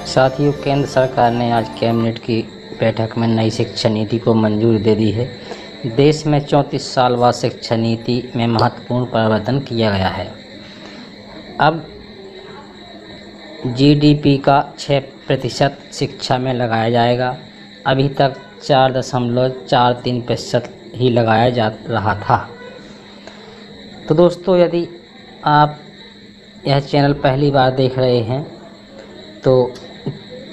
साथियों, केंद्र सरकार ने आज कैबिनेट की बैठक में नई शिक्षा नीति को मंजूरी दे दी है। देश में 34 साल बाद शिक्षा नीति में महत्वपूर्ण परिवर्तन किया गया है। अब जीडीपी का 6% शिक्षा में लगाया जाएगा। अभी तक 4.43% ही लगाया जा रहा था। तो दोस्तों, यदि आप यह चैनल पहली बार देख रहे हैं तो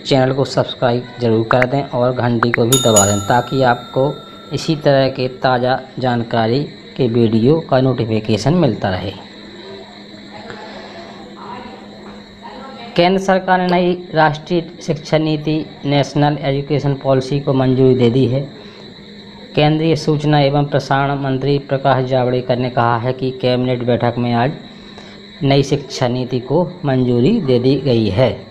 चैनल को सब्सक्राइब ज़रूर कर दें और घंटी को भी दबा दें, ताकि आपको इसी तरह के ताज़ा जानकारी के वीडियो का नोटिफिकेशन मिलता रहे। केंद्र सरकार ने नई राष्ट्रीय शिक्षा नीति नेशनल एजुकेशन पॉलिसी को मंजूरी दे दी है। केंद्रीय सूचना एवं प्रसारण मंत्री प्रकाश जावड़ेकर ने कहा है कि कैबिनेट बैठक में आज नई शिक्षा नीति को मंजूरी दे दी गई है।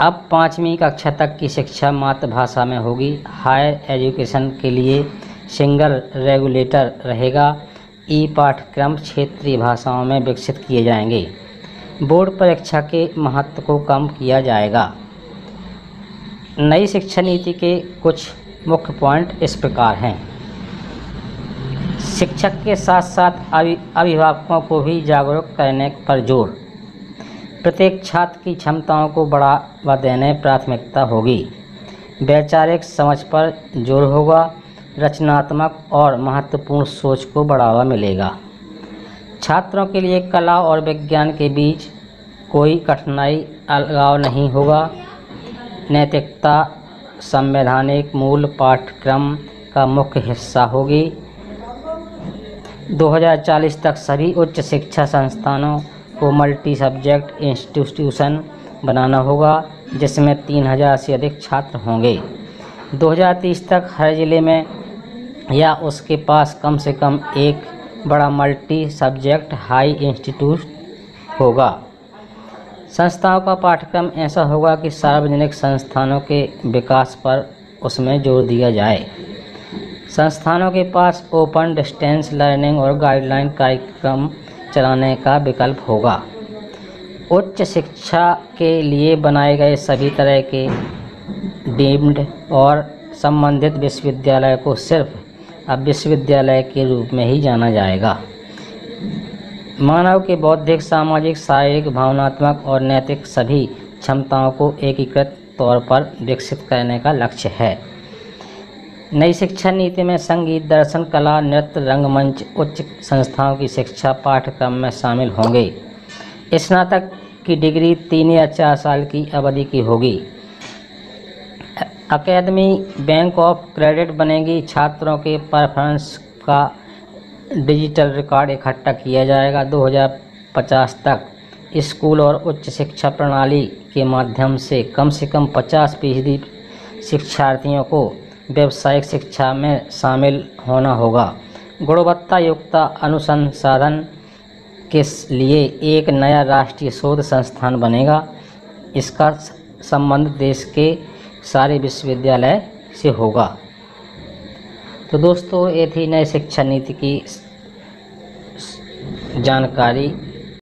अब 5वीं कक्षा तक की शिक्षा मातृभाषा में होगी। हायर एजुकेशन के लिए सिंगल रेगुलेटर रहेगा। ई पाठ्यक्रम क्षेत्रीय भाषाओं में विकसित किए जाएंगे। बोर्ड परीक्षा के महत्व को कम किया जाएगा। नई शिक्षा नीति के कुछ मुख्य पॉइंट इस प्रकार हैं। शिक्षक के साथ साथ अभिभावकों को भी जागरूक करने पर जोर। प्रत्येक छात्र की क्षमताओं को बढ़ावा देने प्राथमिकता होगी। वैचारिक समझ पर जोर होगा। रचनात्मक और महत्वपूर्ण सोच को बढ़ावा मिलेगा। छात्रों के लिए कला और विज्ञान के बीच कोई कठिनाई अलगाव नहीं होगा। नैतिकता संवैधानिक मूल पाठ्यक्रम का मुख्य हिस्सा होगी। 2040 तक सभी उच्च शिक्षा संस्थानों को मल्टी सब्जेक्ट इंस्टीट्यूशन बनाना होगा, जिसमें 3000 से अधिक छात्र होंगे। 2030 तक हर जिले में या उसके पास कम से कम एक बड़ा मल्टी सब्जेक्ट हाई इंस्टीट्यूट होगा। संस्थाओं का पाठ्यक्रम ऐसा होगा कि सार्वजनिक संस्थानों के विकास पर उसमें जोर दिया जाए। संस्थानों के पास ओपन डिस्टेंस लर्निंग और गाइडलाइन कार्यक्रम चलाने का विकल्प होगा। उच्च शिक्षा के लिए बनाए गए सभी तरह के डीम्ड और संबंधित विश्वविद्यालय को सिर्फ अब विश्वविद्यालय के रूप में ही जाना जाएगा। मानव के बौद्धिक, सामाजिक, शारीरिक, भावनात्मक और नैतिक सभी क्षमताओं को एकीकृत तौर पर विकसित करने का लक्ष्य है। नई शिक्षा नीति में संगीत, दर्शन, कला, नृत्य, रंगमंच, उच्च संस्थाओं की शिक्षा पाठ्यक्रम में शामिल होंगे। स्नातक की डिग्री 3 या 4 साल की अवधि की होगी। अकेडमी बैंक ऑफ क्रेडिट बनेगी। छात्रों के परफॉर्मेंस का डिजिटल रिकॉर्ड इकट्ठा किया जाएगा। 2050 तक स्कूल और उच्च शिक्षा प्रणाली के माध्यम से कम 50% शिक्षार्थियों को व्यावसायिक शिक्षा में शामिल होना होगा। गुणवत्ता युक्त अनुसंधान के लिए एक नया राष्ट्रीय शोध संस्थान बनेगा। इसका संबंध देश के सारे विश्वविद्यालय से होगा। तो दोस्तों, ये थी नई शिक्षा नीति की जानकारी।